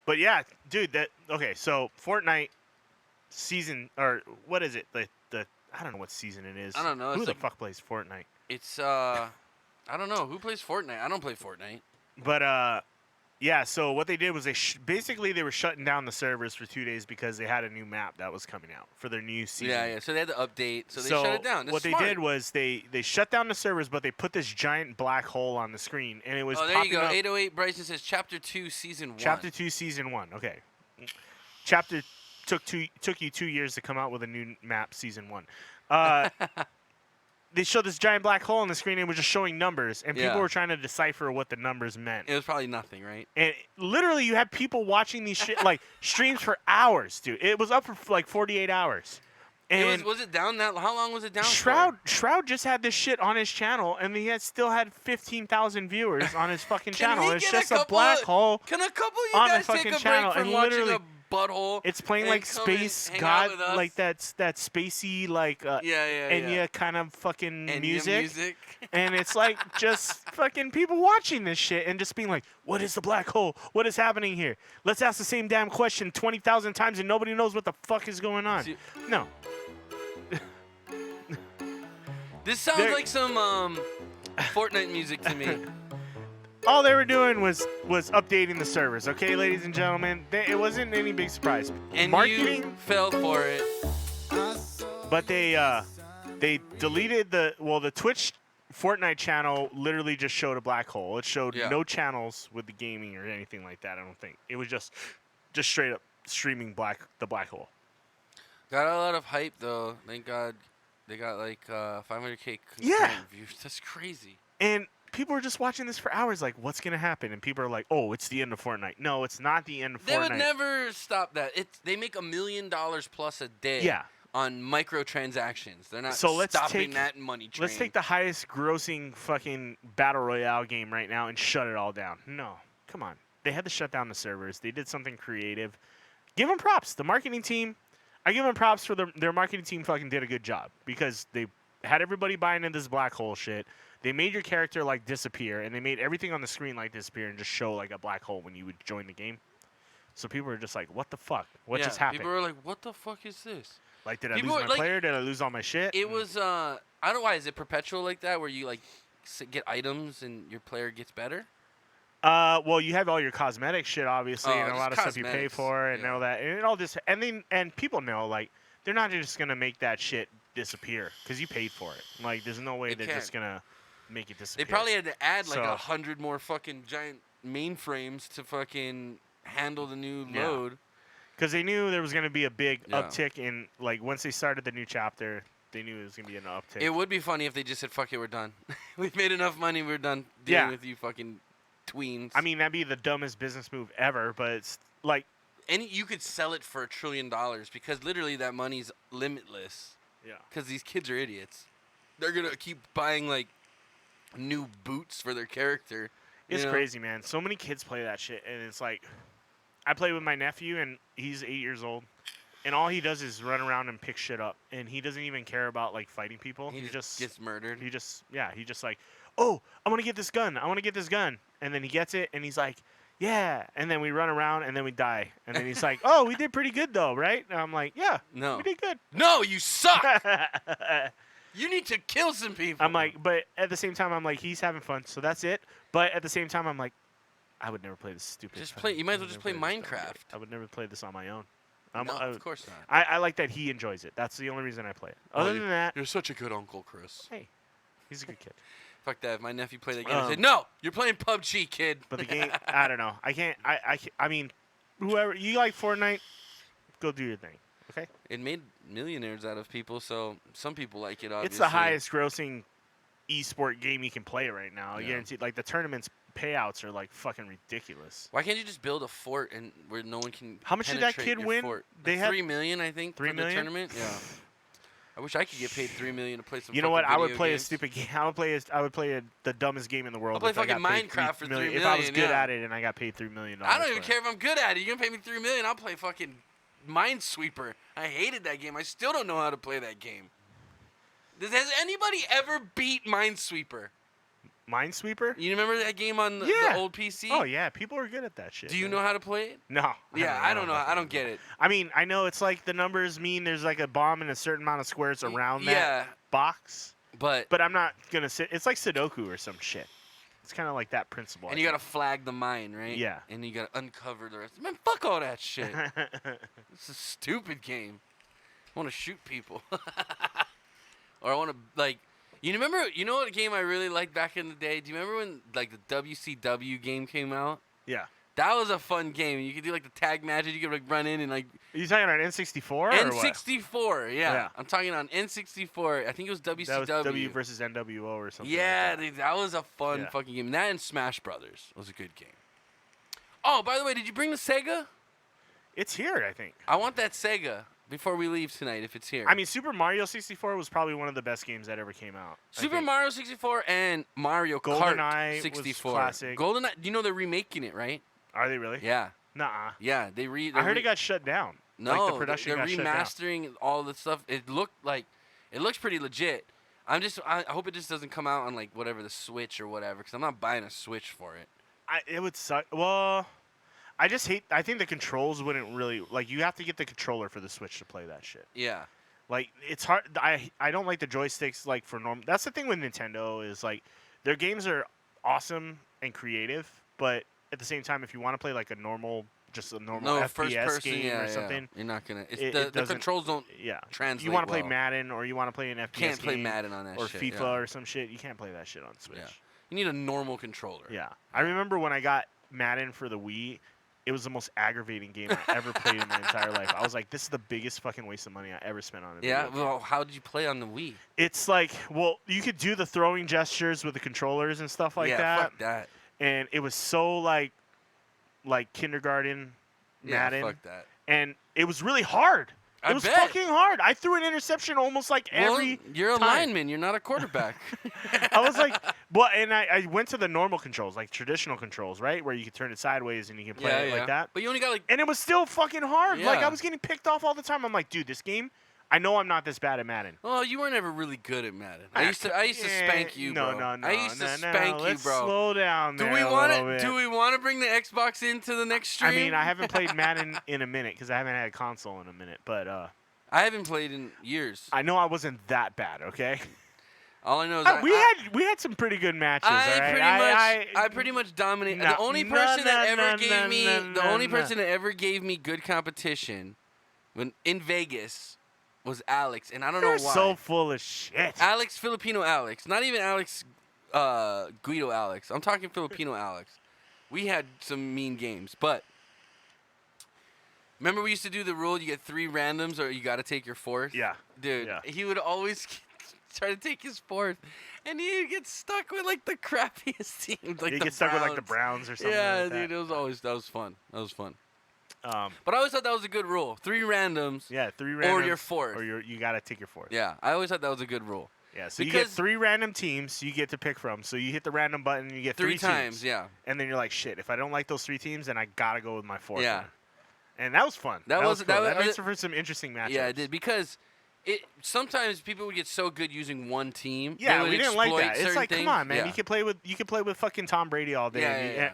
But yeah, dude. Okay? So Fortnite season or what is it? The I don't know what season it is. I don't know. Who It's the like fuck plays Fortnite? it's I don't know who plays Fortnite. I don't play Fortnite. But yeah. So what they did was basically they were shutting down the servers for 2 days because they had a new map that was coming out for their new season. Yeah. So they had to update. So they shut it down. That's what smart. they did was they shut down the servers, but they put this giant black hole on the screen, and it was Oh, there popping you go. up. 808 Bryson says Chapter 2, Season 1. Chapter 2, Season 1. Okay. Chapter took you 2 years to come out with a new map, Season 1. They showed this giant black hole on the screen, and it was just showing numbers, and people were trying to decipher what the numbers meant. It was probably nothing, right? And literally, you had people watching these shit like streams for hours, dude. It was up for like 48 hours. And was it down that? How long was it down Shroud just had this shit on his channel, and he still had 15,000 viewers on his fucking channel. It's just a black hole. Can a couple of on you the guys fucking take a channel, break from and watching literally- a butthole? It's playing and like come Space and hang out God, with us? like that spacey like Enya kind of fucking Enya music. And it's like just fucking people watching this shit and just being like, what is the black hole? What is happening here? Let's ask the same damn question 20,000 times and nobody knows what the fuck is going on. No. This sounds like some Fortnite music to me. All they were doing was updating the servers, okay, ladies and gentlemen? It wasn't any big surprise. And Marketing, you fell for it. but they deleted the Twitch Fortnite channel literally just showed a black hole. It showed no channels with the gaming or anything like that, I don't think. It was just straight up streaming the black hole. Got a lot of hype though. Thank God they got like 500K views. That's crazy. And people are just watching this for hours like, what's going to happen? And people are like, oh, it's the end of Fortnite. No, it's not the end of Fortnite. They would never stop that. They make $1 million plus a day on microtransactions. They're not stopping that money train. Let's take the highest grossing fucking Battle Royale game right now and shut it all down. No. Come on. They had to shut down the servers. They did something creative. Give them props. The marketing team, I give them props for their marketing team fucking did a good job because they had everybody buying into this black hole shit. They made your character like disappear, and they made everything on the screen like disappear and just show like a black hole when you would join the game. So people were just like, "What the fuck? What just happened?" People were like, "What the fuck is this?" Like, did I lose my player? Did I lose all my shit? It was I don't know why. Is it perpetual like that, where you like get items and your player gets better? Well, you have all your cosmetic shit, obviously, and a lot of stuff you pay for, and all that, and it all just, and people know, like, they're not just gonna make that shit disappear because you paid for it. Like, there's no way they're just gonna make it disappear. They probably had to add like 100 more fucking giant mainframes to fucking handle the new load. Because they knew there was gonna be a big uptick in, like, once they started the new chapter, they knew it was gonna be an uptick. It would be funny if they just said, "Fuck it, we're done. We've made enough money. We're done dealing with you fucking tweens." I mean, that'd be the dumbest business move ever, but it's like... And you could sell it for $1 trillion because literally that money's limitless. Yeah. Because these kids are idiots. They're going to keep buying, like, new boots for their character. It's crazy, man. So many kids play that shit, and it's like... I play with my nephew, and he's 8 years old, and all he does is run around and pick shit up, and he doesn't even care about, like, fighting people. He just gets murdered. He just like, oh, I want to get this gun. I want to get this gun. And then he gets it, and he's like, yeah. And then we run around, and then we die. And then he's like, oh, we did pretty good, though, right? And I'm like, yeah, we did good. No, you suck. You need to kill some people. I'm like, but at the same time, I'm like, he's having fun, so that's it. But at the same time, I'm like, I would never play this stupid. Just play. You might as well just play Minecraft. I would never play this on my own. No, of course not. I like that he enjoys it. That's the only reason I play it. Other than that, you're such a good uncle, Chris. Hey, he's a good kid. Fuck that. If my nephew played that game, I said, no, you're playing PUBG, kid. But the game, I don't know. I can't. I mean, whoever you like Fortnite, go do your thing. Okay. It made millionaires out of people, so some people like it. Obviously, it's the highest grossing esport game you can play right now. Yeah. Guaranteed. Like the tournaments payouts are like fucking ridiculous. Why can't you just build a fort and where no one can? How much did that kid win? Fort? They had $3 million, I think. $3 for million? the tournament. Yeah. I wish I could get paid $3 million to play some. You know what? I would play games. a stupid game. I would play the dumbest game in the world. I'll play if I fucking got paid Minecraft for $3 million. If I was good at it and I got paid $3 million. I don't even care if I'm good at it. You're gonna pay me $3 million. I'll play fucking Minesweeper. I hated that game. I still don't know how to play that game. Has anybody ever beat Minesweeper? Minesweeper? You remember that game on the old PC? Oh, yeah. People are good at that shit. Do you know how to play it? No. Yeah, I don't know. I don't get it. I mean, I know it's like the numbers mean there's like a bomb and a certain amount of squares around that box. But I'm not going to sit. It's like Sudoku or some shit. It's kind of like that principle. And you got to flag the mine, right? Yeah. And you got to uncover the rest. Man, fuck all that shit. It's a stupid game. I want to shoot people. Or I want to, like, you know what game I really liked back in the day? Do you remember when, like, the WCW game came out? Yeah. That was a fun game. You could do, like, the tag matches. You could, like, run in and, like... Are you talking on N64 or N64, yeah. I'm talking on N64. I think it was WCW. That was W versus NWO or something. Yeah, like that was a fun fucking game. That and Smash Brothers was a good game. Oh, by the way, did you bring the Sega? It's here, I think. I want that Sega before we leave tonight, if it's here. I mean, Super Mario 64 was probably one of the best games that ever came out. Super Mario 64 and Mario Kart 64. Was classic. GoldenEye, you know they're remaking it, right? Are they really? Yeah. Nuh-uh. Yeah, I heard it got shut down. No, like the production they're got shut remastering all the stuff. It looks pretty legit. I hope it just doesn't come out on like whatever the Switch or whatever, because I'm not buying a Switch for it. It would suck. Well, I think the controls wouldn't really like. You have to get the controller for the Switch to play that shit. Yeah. Like it's hard. I don't like the joysticks like for normal. That's the thing with Nintendo is like their games are awesome and creative, but at the same time, if you want to play like a normal FPS first-person game or something, you're not gonna. The controls don't translate. You want to play Madden or you want to play an FPS can't play game Madden on that or shit, FIFA or some shit. You can't play that shit on Switch. Yeah. You need a normal controller. Yeah, I remember when I got Madden for the Wii. It was the most aggravating game I ever played in my entire life. I was like, this is the biggest fucking waste of money I ever spent on it. Yeah, well, how did you play on the Wii? It's like, well, you could do the throwing gestures with the controllers and stuff like that. Yeah, fuck that. And it was so like kindergarten Madden. Yeah, fuck that. And it was really hard. It was fucking hard. I threw an interception almost like every You're a lineman. You're not a quarterback. I was like, well, and I went to the normal controls, like traditional controls, right? Where you can turn it sideways and you can play it like that. But you only got like... And it was still fucking hard. Yeah. Like, I was getting picked off all the time. I'm like, dude, this game... I know I'm not this bad at Madden. Well, you weren't ever really good at Madden. I used to spank you, bro. No. I used to spank you, Let's bro. Slow down there. Do we want to bring the Xbox into the next stream? I mean, I haven't played Madden in a minute because I haven't had a console in a minute. But I haven't played in years. I know I wasn't that bad. Okay. All I know is we had some pretty good matches. I pretty much dominated. The only person that ever gave me good competition when in Vegas was Alex, and I don't know why. You're so full of shit. Alex, Filipino Alex. Not even Alex Guido Alex. I'm talking Filipino Alex. We had some mean games, but remember we used to do the rule, you get 3 randoms or you got to take your 4th? Yeah. Dude, he would always try to take his 4th, and he'd get stuck with, like, the crappiest teams. Like, he'd get stuck with, like, the Browns or something like that. Yeah, dude, that was fun. That was fun. But I always thought that was a good rule. 3 randoms. Yeah, 3 randoms. Or your 4th. Or you got to take your 4th. Yeah, I always thought that was a good rule. Yeah, so you get 3 random teams you get to pick from. So you hit the random button, you get 3 times, teams. yeah. And then you're like, shit, if I don't like those 3 teams, then I got to go with my 4th. Yeah. One. And that was fun. That was cool. That makes for some interesting matchups. Yeah, it did. Because sometimes people would get so good using one team. Yeah, we didn't like that. It's like, come on, man. Yeah. You could play with fucking Tom Brady all day.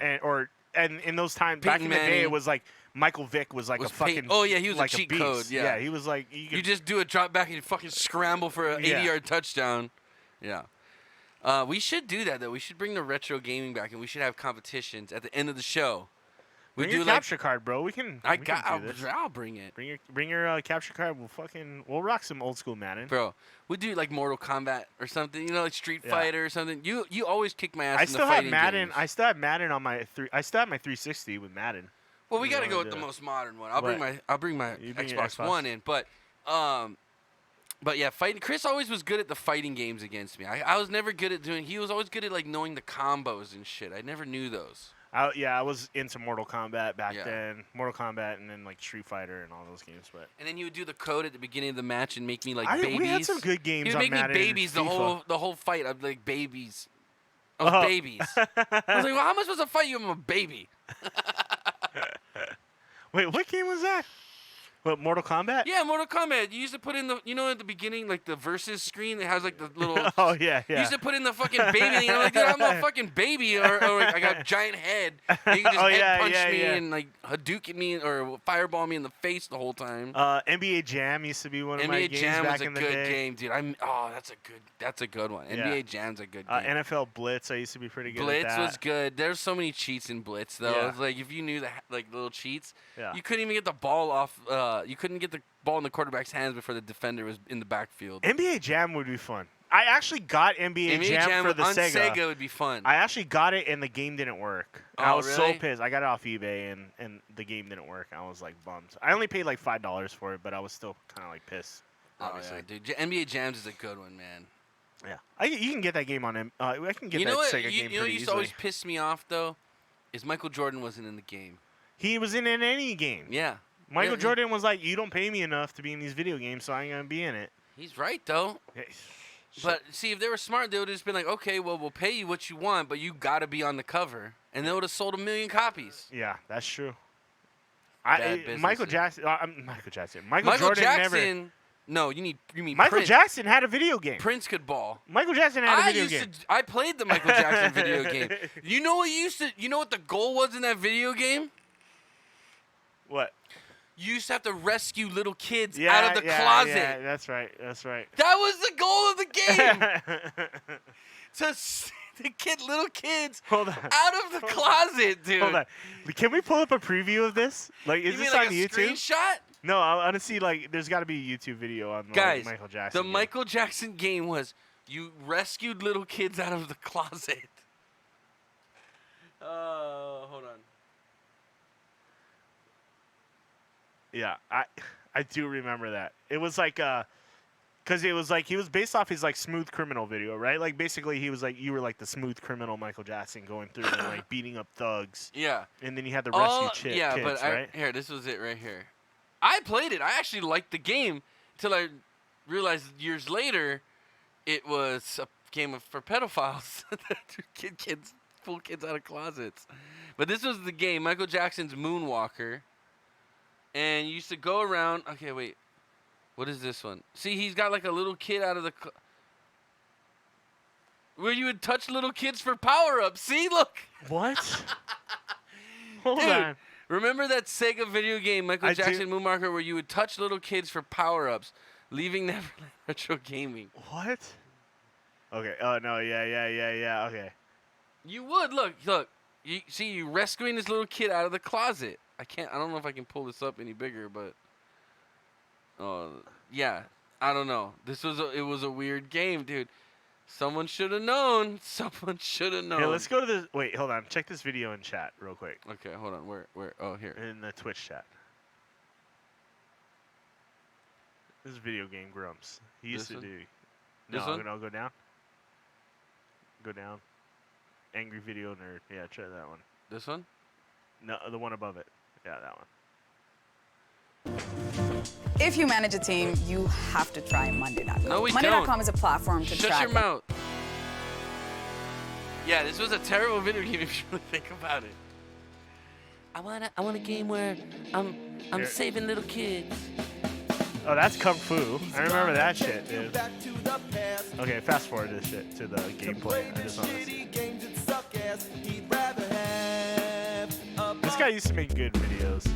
And in those times, Peyton back in the day, it was like Michael Vick was like a fucking. Oh yeah, he was like a cheat beast. code. Yeah, he was like. You just do a drop back and you fucking scramble for an 80-yard touchdown. Yeah. We should do that though. We should bring the retro gaming back, and we should have competitions at the end of the show. Bring your capture card, bro. I'll bring it. Bring your capture card. We'll rock some old school Madden, bro. We do like Mortal Kombat or something. You know, like Street Fighter or something. You always kick my ass. I still have Madden. I still have Madden on my I still have my 360 with Madden. Well, we gotta go with the most modern one. I'll bring my Xbox One in, but yeah, fighting. Chris always was good at the fighting games against me. I was never good at doing. He was always good at like knowing the combos and shit. I never knew those. I was into Mortal Kombat back then. Mortal Kombat and then like Street Fighter and all those games. And then he would do the code at the beginning of the match and make me like babies. We had some good games. He would make me babies the whole fight. I'd be like babies. I was babies. I was like, well, how am I supposed to fight you? I'm a baby. Wait, what game was that? What, Mortal Kombat? Yeah, Mortal Kombat. You used to put in the, at the beginning, like the versus screen that has like the little. Oh yeah, yeah. You used to put in the fucking baby thing. And I'm like, dude, I'm a fucking baby, or like, I got a giant head. And you can just head punch me and like Hadouken me or fireball me in the face the whole time. NBA Jam used to be one of my games Jam back was in the a good day. game, dude. That's a good one. Yeah. NBA Jam's a good game. NFL Blitz, I used to be pretty good Blitz at that. was good. There's so many cheats in Blitz though. Yeah. It's like if you knew the like little cheats, Yeah. you couldn't even get the ball off. You couldn't get the ball in the quarterback's hands before the defender was in the backfield. NBA Jam would be fun. I actually got NBA Jam for the on Sega. Sega would be fun. I actually got it and the game didn't work. Oh, I was so really? pissed. I got it off eBay and the game didn't work. I was like bummed. I only paid like $5 for it, but I was still kind of like pissed. Obviously. Oh, yeah, dude. NBA Jams is a good one, man. Yeah, you can get that game on. I can get that Sega game You know what pretty used to easily. always piss me off though, is Michael Jordan wasn't in the game. He was in any game. Yeah. Michael Jordan was like, "You don't pay me enough to be in these video games, so I ain't gonna be in it." He's right though. Yeah. But see, if they were smart, they would have just been like, okay, well, we'll pay you what you want, but you got to be on the cover. And they would have sold 1 million copies. Yeah, that's true. Bad Michael business. Jackson. Michael Jordan Jackson. never. No, you mean Michael Prince. Jackson had a video game. Prince could ball. Michael Jackson had a video game. I played the Michael Jackson video game. You know what the goal was in that video game? What? You used to have to rescue little kids out of the closet. Yeah, that's right. That's right. That was the goal of the game. To little kids Hold on. out of the closet, dude. Hold on. Can we pull up a preview of this? Like, is You this mean like on a YouTube? screenshot? No, I want to see, like, there's got to be a YouTube video on Guys, Michael Jackson. the game. Michael Jackson game was you rescued little kids out of the closet. Hold on. Yeah, I do remember that. It was like, because it was like, he was based off his, like, Smooth Criminal video, right? Like, basically, he was like, you were like the smooth criminal Michael Jackson going through and, like, beating up thugs. Yeah. And then you had the rescue kids, but right? here, this was it right here. I played it. I actually liked the game until I realized years later it was a game for pedophiles. kids, pull kids out of closets. But this was the game, Michael Jackson's Moonwalker. And you used to go around. Okay, wait. What is this one? See, he's got like a little kid out of the... where you would touch little kids for power-ups. See, look. What? Hold Dude, on. remember that Sega video game, Michael Jackson Moonwalker, where you would touch little kids for power-ups, leaving Neverland Retro Gaming? What? Okay. Oh, no. Yeah. Okay. You would. Look. You see, you rescuing this little kid out of the closet. I don't know if I can pull this up any bigger, but... yeah. I don't know. It was a weird game, dude. Someone should have known. Someone should have known. Here, let's go to the... Wait, hold on. Check this video in chat real quick. Okay, hold on. Where? Oh, here. In the Twitch chat. This is video game Grumps. He used to do... This No, one? no, go down. Go down. Angry Video Nerd. Yeah, try that one. This one? No, the one above it. Yeah, that one. If you manage a team, you have to try Monday.com. No, we Monday.com don't. is a platform to Shut track. your mouth. Yeah, this was a terrible video game if you really think about it. I want a game where I'm Here. saving little kids. Oh, that's Kung Fu. I remember that shit, dude. Okay, fast forward this shit to the gameplay. I just want to see. This guy used to make good videos.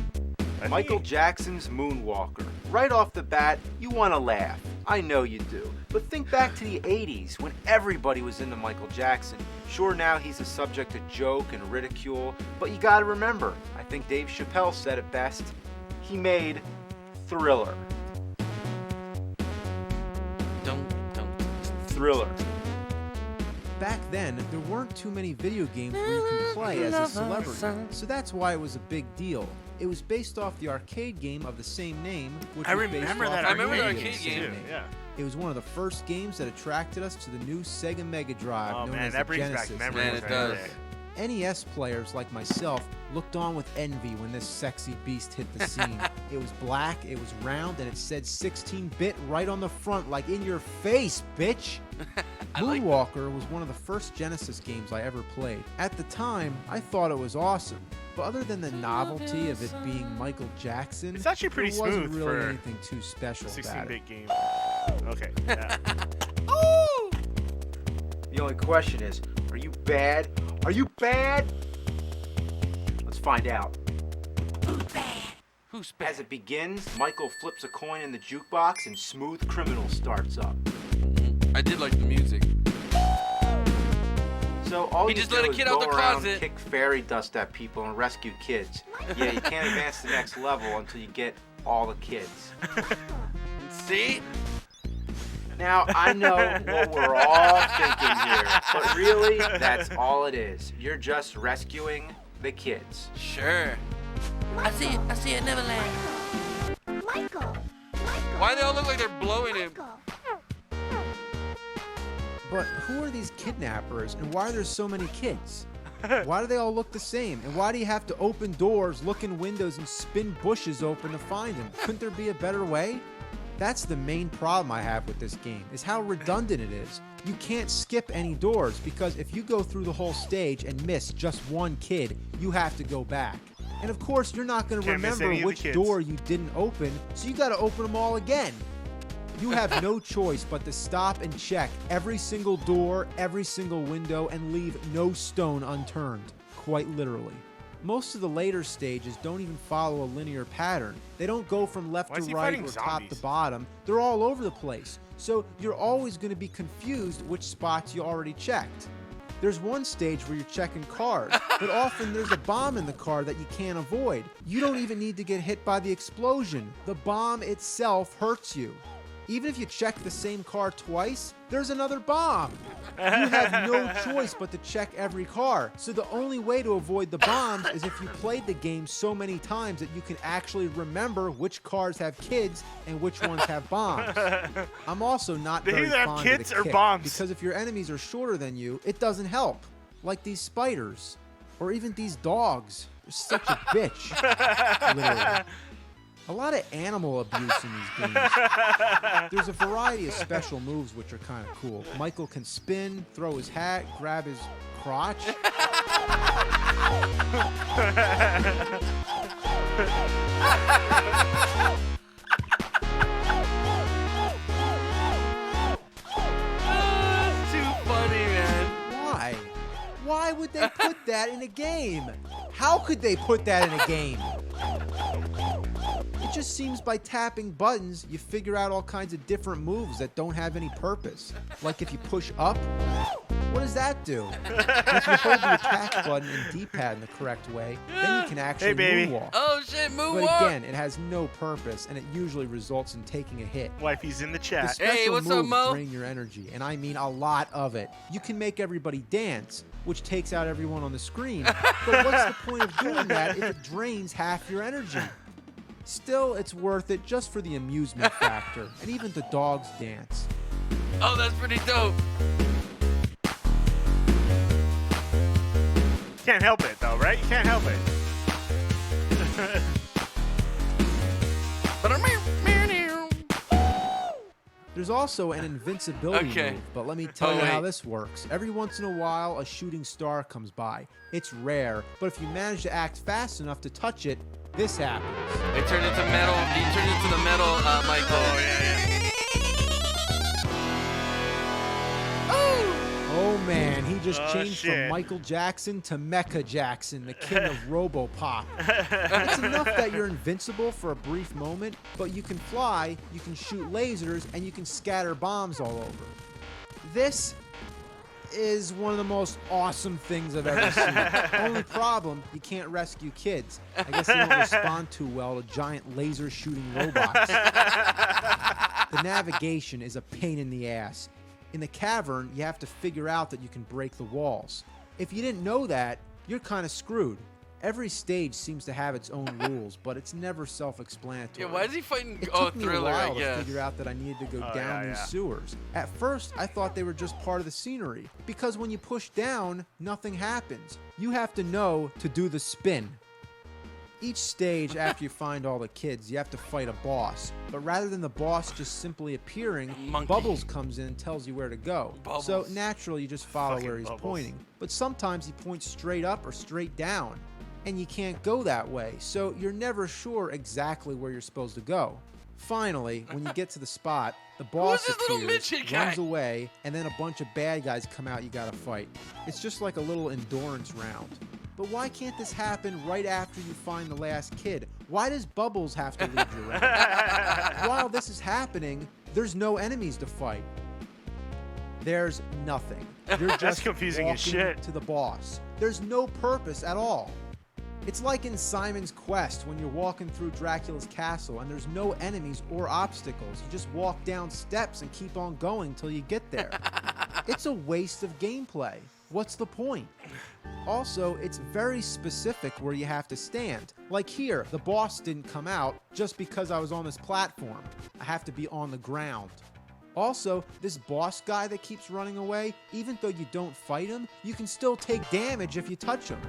Michael Jackson's Moonwalker. Right off the bat, you want to laugh. I know you do. But think back to the 80s when everybody was into Michael Jackson. Sure, now he's a subject of joke and ridicule, but you gotta remember, I think Dave Chappelle said it best, he made Thriller. Thriller. Back then, there weren't too many video games where you can play as a celebrity, so that's why it was a big deal. It was based off the arcade game of the same name, which I was based remember off that the remember the arcade arcade game. game. Same name. Yeah. It was one of the first games that attracted us to the new Sega Mega Drive, Oh known man, as that the brings Genesis. back memories. Man, it right does. there. NES players like myself looked on with envy when this sexy beast hit the scene. It was black, it was round, and it said 16-bit right on the front, like in your face, bitch! Moonwalker was one of the first Genesis games I ever played. At the time, I thought it was awesome. But other than the novelty of it being Michael Jackson, It's actually pretty there wasn't smooth really for anything too special about it. 16-bit game. Okay. Yeah. The only question is, are you bad? Are you bad? Let's find out. Who's bad? As it begins, Michael flips a coin in the jukebox and Smooth Criminal starts up. I did like the music. So all He you just do let a is kid go out the around, closet. kick fairy dust at people, and rescue kids. Yeah, you can't advance to the next level until you get all the kids. See? Now, I know what we're all thinking here, but really, that's all it is. You're just rescuing the kids. Sure. I see it, Neverland. Michael. Why do they all look like they're blowing him? But who are these kidnappers, and why are there so many kids? Why do they all look the same? And why do you have to open doors, look in windows, and spin bushes open to find them? Couldn't there be a better way? That's the main problem I have with this game, is how redundant it is. You can't skip any doors, because if you go through the whole stage and miss just one kid, you have to go back. And of course, you're not going to Can't miss remember any of the which kids. door you didn't open, so you got to open them all again. You have no choice but to stop and check every single door, every single window, and leave no stone unturned, quite literally. Most of the later stages don't even follow a linear pattern. They don't go from left Why to is he right fighting or top to zombies? bottom. They're all over the place. So you're always going to be confused which spots you already checked. There's one stage where you're checking cars, but often there's a bomb in the car that you can't avoid. You don't even need to get hit by the explosion. The bomb itself hurts you. Even if you check the same car twice, there's another bomb. You have no choice but to check every car. So the only way to avoid the bombs is if you played the game so many times that you can actually remember which cars have kids and which ones have bombs. I'm also not They very either have fond kids of the or kick, bombs. because if your enemies are shorter than you, it doesn't help. Like these spiders, or even these dogs. They're such a bitch, literally. A lot of animal abuse in these games. There's a variety of special moves which are kind of cool. Michael can spin, throw his hat, grab his crotch. Too funny, man. Why? Why would they put that in a game? How could they put that in a game? It just seems by tapping buttons, you figure out all kinds of different moves that don't have any purpose. Like if you push up, what does that do? If you hold the attack button and D-pad in the correct way, then you can actually baby. moonwalk. Oh shit, But moonwalk. again, it has no purpose, and it usually results in taking a hit. Wifey's in the The chat. special Hey, what's up, moves Mo? drain your energy, and I mean a lot of it. You can make everybody dance, which takes out everyone on the screen. But what's the point of doing that if it drains half your energy? Still, it's worth it just for the amusement factor, and even the dogs dance. Oh, that's pretty dope. Can't help it though, right? You can't help it. There's also an invincibility Okay. move, but let me tell Oh, you how wait. this works. Every once in a while, a shooting star comes by. It's rare, but if you manage to act fast enough to touch it, this happens. It turned into metal. He turned into the metal, Michael. Oh yeah. Oh man, he just Oh, changed shit. from Michael Jackson to Mecha Jackson, the king of Robopop. It's enough that you're invincible for a brief moment, but you can fly, you can shoot lasers, and you can scatter bombs all over. This is one of the most awesome things I've ever seen. Only problem, you can't rescue kids. I guess they don't respond too well to giant laser shooting robots. The navigation is a pain in the ass. In the cavern, you have to figure out that you can break the walls. If you didn't know that, you're kind of screwed. Every stage seems to have its own rules, but it's never self-explanatory. Yeah, why is he fighting? It Oh, took me a Thriller, while I to guess. figure out that I needed to go Oh, down yeah, these yeah. sewers. At first, I thought they were just part of the scenery, because when you push down, nothing happens. You have to know to do the spin. Each stage, after you find all the kids, you have to fight a boss. But rather than the boss just simply appearing, Monkey. Bubbles comes in and tells you where to go. Bubbles. So naturally, you just follow Fucking where he's Bubbles. pointing. But sometimes he points straight up or straight down. and you can't go that way, so you're never sure exactly where you're supposed to go. Finally, when you get to the spot, the boss this little appears, midget guy? runs away, and then a bunch of bad guys come out you gotta fight. It's just like a little endurance round. But why can't this happen right after you find the last kid? Why does Bubbles have to lead you around? While this is happening, there's no enemies to fight. There's nothing. You're just confusing as walking shit. to the boss. There's no purpose at all. It's like in Simon's Quest when you're walking through Dracula's castle and there's no enemies or obstacles. You just walk down steps and keep on going till you get there. It's a waste of gameplay. What's the point? Also, it's very specific where you have to stand. Like here, the boss didn't come out just because I was on this platform. I have to be on the ground. Also, this boss guy that keeps running away, even though you don't fight him, you can still take damage if you touch him.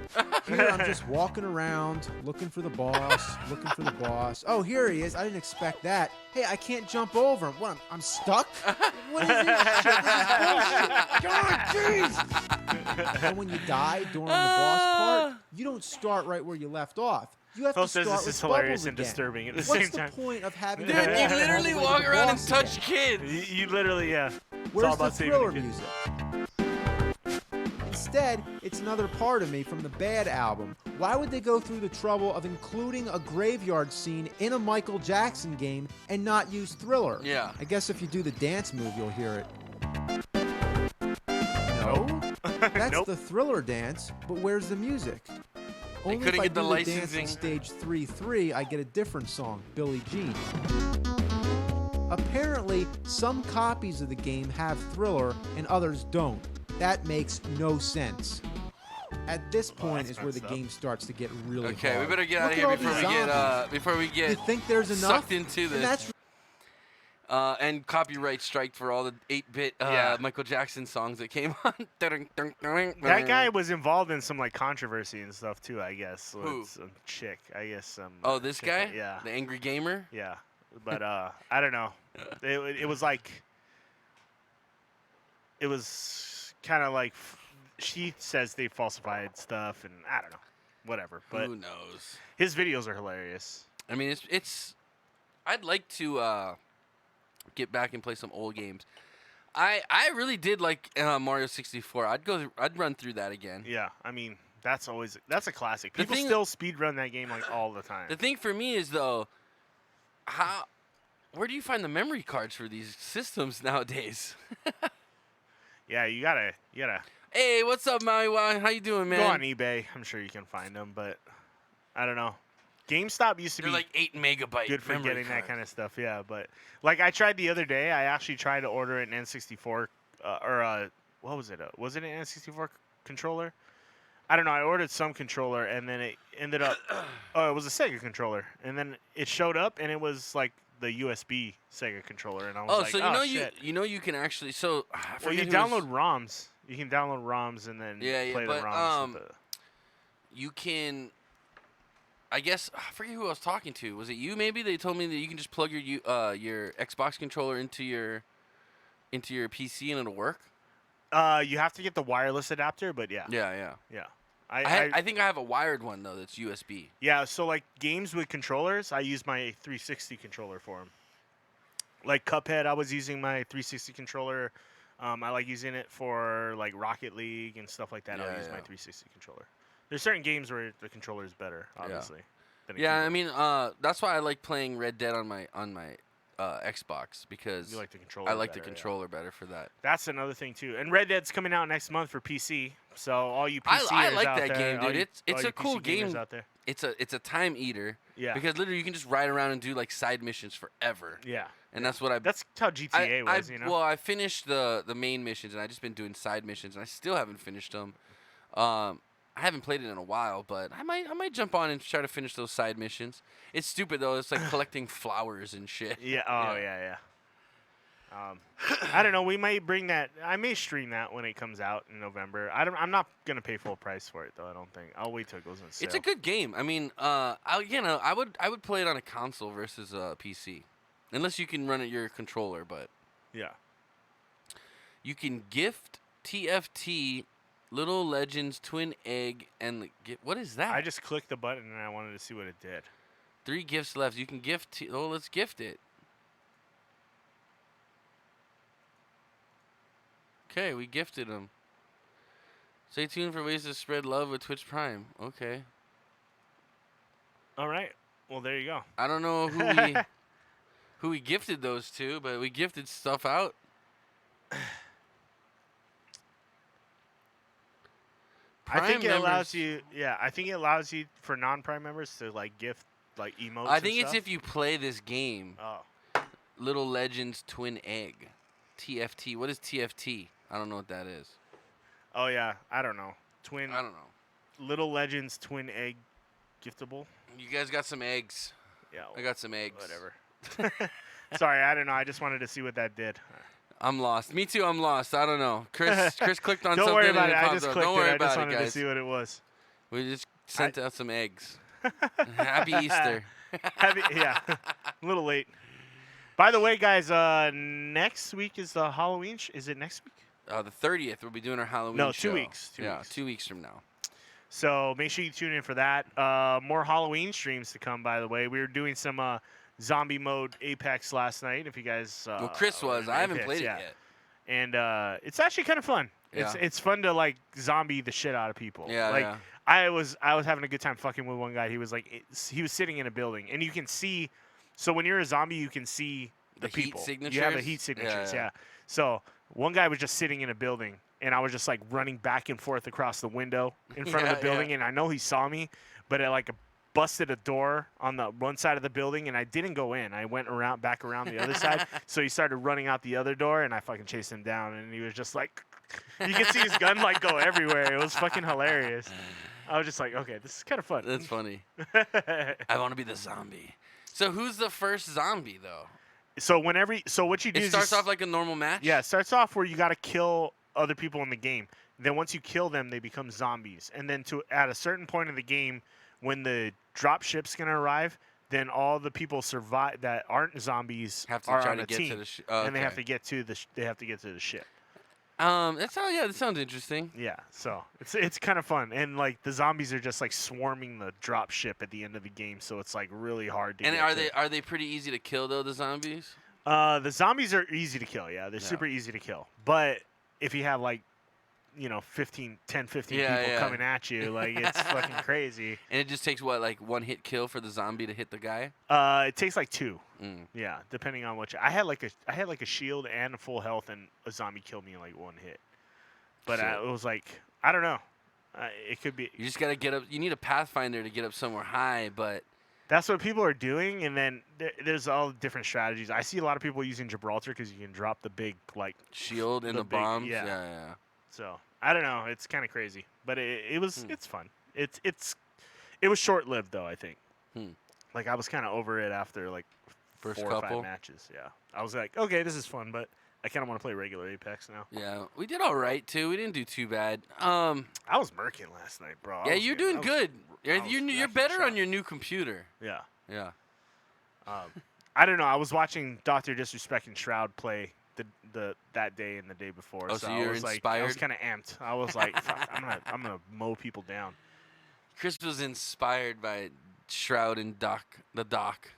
Here, I'm just walking around, looking for the boss, looking for the boss. Oh, here he is. I didn't expect that. Hey, I can't jump over him. What, I'm stuck? What is this shit? This is bullshit. God, jeez! And when you die during the boss part, you don't start right where you left off. You have Phil to says start this with is hilarious Bubbles and again. disturbing at the What's same time. the point of having Dude, to you walk all the literally way to walk the around and boss touch again? kids. You literally, yeah. It's all Where's the about saving thriller the kid. music? Instead, it's another part of me from the Bad album. Why would they go through the trouble of including a graveyard scene in a Michael Jackson game and not use Thriller? Yeah. I guess if you do the dance move, you'll hear it. No? That's Nope. the Thriller dance, but where's the music? Only couldn't if I get the do the dance licensing. on stage 3-3, I get a different song, Billie Jean. Apparently, some copies of the game have Thriller and others don't. That makes no sense. At this point that's is where the messed up. game starts to get really Okay, hard. we better get out Look of at here all before we these get zombies. before we You get think there's enough? sucked into And this. that's And copyright strike for all the 8-bit Yeah. Michael Jackson songs that came on. That guy was involved in some like controversy and stuff too, I guess. With Who? some chick, I guess. Some. Oh, this chick guy? that- yeah. The angry gamer? Yeah. But I don't know. It was like. It was kind of like. She says they falsified stuff, and I don't know. Whatever. But Who knows? his videos are hilarious. I mean, it's. I'd like to get back and play some old games. I really did like Mario 64. I'd run through that again. Yeah. I mean, that's a classic. The People thing- still speedrun that game like all the time. The thing for me is though, where do you find the memory cards for these systems nowadays? Yeah, you gotta Hey, what's up, Maui? How you doing, man? go on eBay. I'm sure you can find them, but I don't know. GameStop used to They're be like 8 megabyte. good for memory getting that cards. kind of stuff. Yeah, but like I tried the other day. I actually tried to order an N64 what was it? Was it an N64 controller? I don't know. I ordered some controller and then it ended up. Oh, it was a Sega controller, and then it showed up and it was like the USB Sega controller, and I was Oh, like, so oh, you shit. know you can actually I Well, you forget who was- download ROMs. You can download ROMs and then Yeah, play but, the ROMs. With you can. I guess I forget who I was talking to. Was it you? Maybe they told me that you can just plug your Xbox controller into your PC and it'll work. you have to get the wireless adapter, but yeah, Yeah. yeah. I think I have a wired one though that's USB. Yeah, so like games with controllers, I use my 360 controller for them. Like Cuphead, I was using my 360 controller. I like using it for like Rocket League and stuff like that. I'll Yeah, use my yeah. 360 controller. There's certain games where the controller is better, obviously. than a Yeah, I keyboard. mean, that's why I like playing Red Dead on my Xbox because You like the controller I like the better, yeah. controller better for that. That's another thing too. And Red Dead's coming out next month for PC. So all you PCers I like out that there, game, all dude. you- It's all a you cool PC gamers game. out there. It's a time eater. Yeah. Because literally you can just ride around and do like side missions forever. Yeah. And that's what I. That's how GTA was, you know. Well, I finished the main missions and I just been doing side missions and I still haven't finished them. I haven't played it in a while, but I might jump on and try to finish those side missions. It's stupid though. It's like collecting flowers and shit. Yeah. Oh yeah. I don't know. We might bring that. I may stream that when it comes out in November. I'm not gonna pay full price for it though. I don't think. I'll wait till it goes on sale. It's a good game. I mean, I would play it on a console versus a PC, unless you can run it your controller. But Yeah. you can gift TFT Little Legends Twin Egg and what is that? I just clicked the button and I wanted to see what it did. 3 gifts left. You can gift. Oh, let's gift it. Okay, we gifted them. Stay tuned for ways to spread love with Twitch Prime. Okay. All right. Well, there you go. I don't know who we gifted those to, but we gifted stuff out. I think it Prime allows members- you. Yeah, I think it allows you for non-Prime members to like gift like emotes. I and think it's stuff. if you play this game. Oh. Little Legends Twin Egg. TFT. What is TFT? I don't know what that is. Oh yeah. I don't know. Twin. I don't know. Little Legends Twin Egg giftable. You guys got some eggs. Yeah. I got some eggs. Whatever. Sorry, I don't know. I just wanted to see what that did. I'm lost. Me too. I'm lost. I don't know. Chris clicked on Don't something. worry about and it. I popped just up. clicked Don't it. worry I just about it, wanted to guys. see what it was. We just sent out some eggs. Happy Easter. Yeah. A little late. By the way, guys, next week is the Halloween. Is it next week? The 30th, we'll be doing our Halloween No, show. 2 weeks. 2 yeah, weeks. 2 weeks from now. So make sure you tune in for that. More Halloween streams to come, by the way. We were doing some zombie mode Apex last night. If you guys, Well, Chris was. I haven't played it yet. And it's actually kind of fun. Yeah. It's fun to like zombie the shit out of people. Yeah, like yeah. I was having a good time fucking with one guy. He was like he was sitting in a building, and you can see. So when you're a zombie, you can see the The heat people. You have the signatures? heat signatures. Yeah, Yeah. yeah. So one guy was just sitting in a building, and I was just like running back and forth across the window in front of Yeah, the building, yeah. and I know he saw me, but it like busted a door on the one side of the building, and I didn't go in. I went back around the other side. So he started running out the other door, and I fucking chased him down, and he was just like, you could see his gun like go everywhere. It was fucking hilarious. I was just like, okay, this is kind of fun. That's funny. I want to be the zombie. So who's the first zombie, though? So what you do It is starts you off like a normal match? Yeah, it starts off where you got to kill other people in the game. Then once you kill them, they become zombies. And then at a certain point in the game, when the drop ship's gonna arrive, then all the people survive that aren't zombies Have to are try on to a get team, to the and they have to get to the ship. That sounds interesting. Yeah, so it's kind of fun, and like the zombies are just like swarming the drop ship at the end of the game, so it's like really hard to. And get are they pretty easy to kill though, the zombies? The zombies are easy to kill. Yeah, they're Yeah. super easy to kill. But if you have like, 10, 15 Yeah, people yeah. coming at you, like it's fucking crazy. And it just takes what, like one hit kill for the zombie to hit the guy? It takes like 2. Mm. Yeah, depending on what I had like a shield and a full health, and a zombie killed me in like 1 hit. But Shit. it was like, I don't know. It could be. You just gotta get up. You need a Pathfinder to get up somewhere high, but That's what people are doing, and then there's all different strategies. I see a lot of people using Gibraltar because you can drop the big like. shield and The the big- bombs. yeah. Yeah. So I don't know. It's kind of crazy, but it was Hmm. it's fun. It was short lived though. I think. Hmm. Like I was kind of over it after like First 4 or 5 couple. matches. Yeah, I was like, okay, this is fun, but I kind of want to play regular Apex now. Yeah, we did all right too. We didn't do too bad. I was murking last night, bro. Yeah, you're doing good. You're I was you're wrecking better shop. on your new computer. Yeah. Yeah. I don't know. I was watching Dr. Disrespect and Shroud play that day and the day before. Oh, so I you're was like, I was inspired? kind of amped. I was like, fuck, I'm gonna mow people down. Chris was inspired by Shroud and the Doc.